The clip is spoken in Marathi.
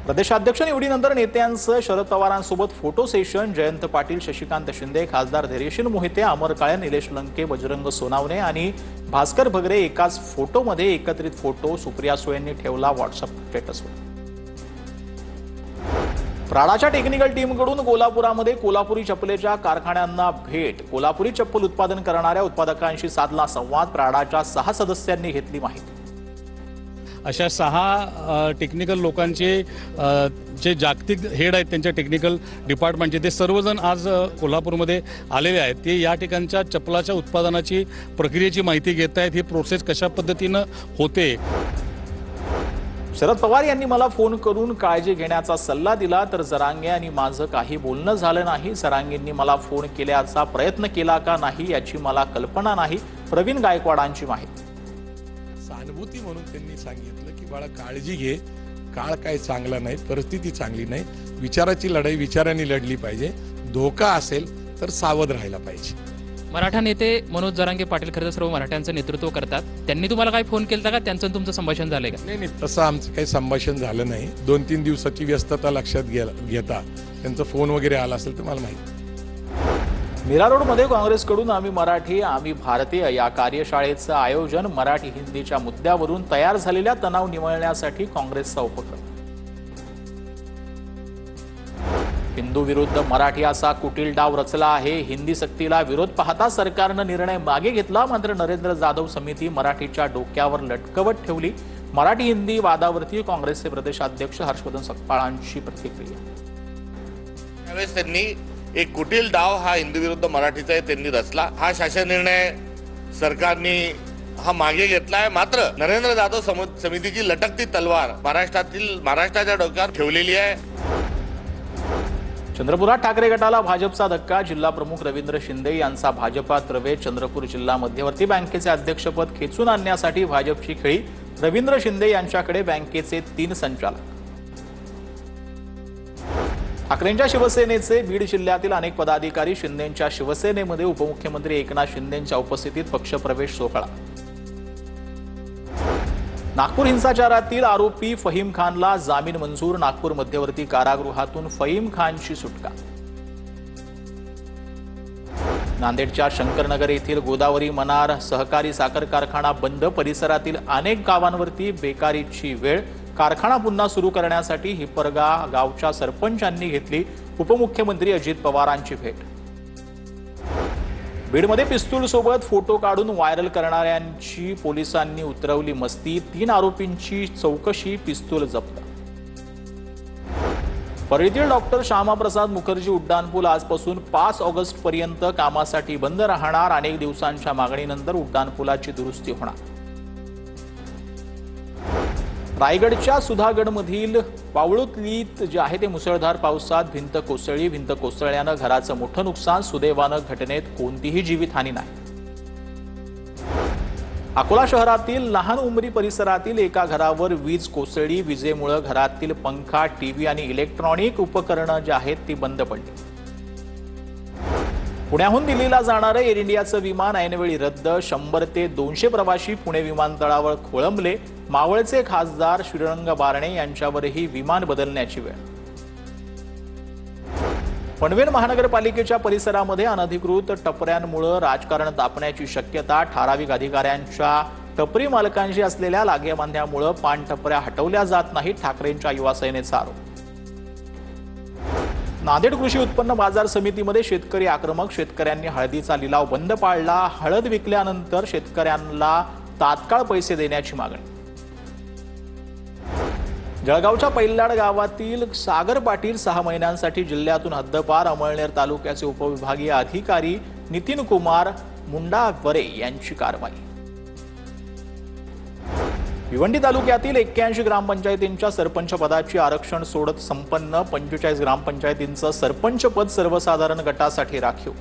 प्रदेशाध्यक्ष निवडीनंतर नेत्यांचं शरद पवारांसोबत फोटो सेशन। जयंत पाटील, शशिकांत शिंदे, खासदार धैर्यशील मोहिते, अमर काळे, निलेश लंके, बजरंग सोनावणे आणि भास्कर भगरे एकाच फोटोमध्ये एकत्रित फोटो सुप्रिया सुळेंनी ठेवला व्हॉट्सअप स्टेटसवर। प्राडाच्या टेक्निकल टीमकडून कोल्हापुरामध्ये कोल्हापुरी चप्पलेच्या कारखान्यांना भेट। कोल्हापुरी चप्पल उत्पादन करणाऱ्या उत्पादकांशी साधला संवाद। प्राडाच्या 6 सदस्यांनी घेतली माहिती। अशा 6 टेक्निकल लोकांचे जे जागतिक हेड आहेत त्यांच्या टेक्निकल डिपार्टमेंटचे ते सर्वजण आज कोल्हापूरमध्ये आलेले आहेत। ते या ठिकाणच्या चप्पलाच्या उत्पादनाची प्रक्रियेची माहिती घेत आहेत। ही प्रोसेस कशा पद्धतीनं होते। शरद पवार यांनी मला फोन करून काळजी घेण्याचा सल्ला दिला, तर जरांगे आणि माझं काही बोलणं झालं नाही। जरांगेंनी मला फोन केल्याचा प्रयत्न केला का नाही याची मला कल्पना नाही। प्रवीण गायकवाडांची माहिती। सहानुभूती म्हणून त्यांनी सांगितलं की बाळा काळजी घे, काळ काय चांगला नाही, परिस्थिती चांगली नाही, विचाराची लढाई विचारांनी लढली पाहिजे, धोका असेल तर सावध राहायला पाहिजे। मराठा नेते मनोज जरांगे पाटील खरं तर सर्व मराठ्यांचं नेतृत्व करतात। त्यांनी तुम्हाला काही फोन केला का? त्यांचं तुमचं संभाषण झालंय का? नाही, तसं आमचं काही संभाषण झालं नाही। 2-3 दिवसाची व्यस्तता लक्षात घेता त्यांचा फोन वगैरे आला असेल तर मला माहिती। मीरा रोडमध्ये काँग्रेसकडून आम्ही मराठी आम्ही भारतीय या कार्यशाळेचं आयोजन। मराठी हिंदीच्या मुद्द्यावरून तयार झालेल्या तणाव निवळण्यासाठी काँग्रेसचा उपक्रम। हिंदू विरुद्ध मराठी असा कुटील डाव रचला आहे। हिंदी सक्तीला विरोध पाहता सरकारनं निर्णय मागे घेतला, मात्र नरेंद्र जाधव समिती मराठीच्या डोक्यावर लटकवत ठेवली। मराठी हिंदी वादावरती काँग्रेसचे प्रदेशाध्यक्ष हर्षवर्धन सकपाळांची प्रतिक्रिया। त्यावेळेस त्यांनी एक कुटील डाव हा हिंदू विरुद्ध मराठीचा आहे त्यांनी रचला। हा शासन निर्णय सरकारने हा मागे घेतलाय, मात्र नरेंद्र जाधव समितीची लटकती तलवार महाराष्ट्राच्या डोक्यावर ठेवलेली आहे। चंद्रपुरात ठाकरे गटाला भाजपचा धक्का। जिल्हा प्रमुख रवींद्र शिंदे यांचा भाजपात प्रवेश। चंद्रपूर जिल्हा मध्यवर्ती बँकेचे अध्यक्षपद खेचून आणण्यासाठी भाजपची खेळी। रवींद्र शिंदे यांच्याकडे बँकेचे 3 संचालक। ठाकरेंच्या शिवसेनेचे बीड जिल्ह्यातील अनेक पदाधिकारी शिंदेंच्या शिवसेनेमध्ये। उपमुख्यमंत्री एकनाथ शिंदेंच्या उपस्थितीत पक्षप्रवेश सोहळा। नागपूर हिंसाचारातील आरोपी फहीम खानला जामीन मंजूर। नागपूर मध्यवर्ती कारागृहातून फहीम खानची सुटका। नांदेडच्या शंकरनगर येथील गोदावरी मनार सहकारी साखर कारखाना बंद। परिसरातील अनेक गावांवरती बेकारीची वेळ। कारखाना पुन्हा सुरू करण्यासाठी हिप्परगा गावच्या सरपंचांनी घेतली उपमुख्यमंत्री अजित पवारांची भेट। बीडमध्ये पिस्तूल सोबत फोटो काढून व्हायरल करणाऱ्यांची पोलिसांनी उतरवली मस्ती। 3 आरोपींची चौकशी, पिस्तूल जप्त। परळीतील डॉक्टर श्यामाप्रसाद मुखर्जी उड्डाणपूल आजपासून 5 ऑगस्ट पर्यंत कामासाठी बंद राहणार। अनेक दिवसांच्या मागणीनंतर उड्डाणपुलाची दुरुस्ती होणार। रायगडच्या सुधागडमधील पावळुतलीत जे आहे ते मुसळधार पावसात भिंत कोसळली। भिंत कोसळल्यानं घराचं मोठं नुकसान। सुदैवानं घटनेत कोणतीही जीवितहानी नाही। अकोला शहरातील लहान उमरी परिसरातील एका घरावर वीज कोसळली। विजेमुळे घरातील पंखा, टीव्ही आणि इलेक्ट्रॉनिक उपकरणं जी आहेत ती बंद पडली। पुण्याहून दिल्लीला जाणारं एअर इंडियाचं विमान ऐनवेळी रद्द। 100 ते 200 प्रवासी पुणे विमानतळावर खोळंबले। मावळचे खासदार श्रीरंग बारणे यांच्यावरही विमान बदलण्याची वेळ। पनवेल महानगरपालिकेच्या परिसरामध्ये अनधिकृत टपऱ्यांमुळे राजकारण तापण्याची शक्यता। ठराविक अधिकाऱ्यांच्या टपरी मालकांशी असलेल्या लागेबांध्यामुळे पानटपऱ्या हटवल्या जात नाहीत। ठाकरेंच्या युवासेनेचा आरोप। नांदेड कृषी उत्पन्न बाजार समितीमध्ये शेतकरी आक्रमक। शेतकऱ्यांनी हळदीचा लिलाव बंद पाडला। हळद विकल्यानंतर शेतकऱ्यांना तात्काळ पैसे देण्याची मागणी। जळगावच्या पैलाड गावातील सागर पाटील 6 महिन्यांसाठी जिल्ह्यातून हद्दपार। अमळनेर तालुक्याचे उपविभागीय अधिकारी नितीन कुमार मुंडावरे यांची कारवाई। भिवंडी तालुक्यातील 81 ग्रामपंचायतींच्या सरपंच पदाची आरक्षण सोडत संपन्न। 45 ग्रामपंचायतींचं सरपंच पद सर्वसाधारण गटासाठी राखीव।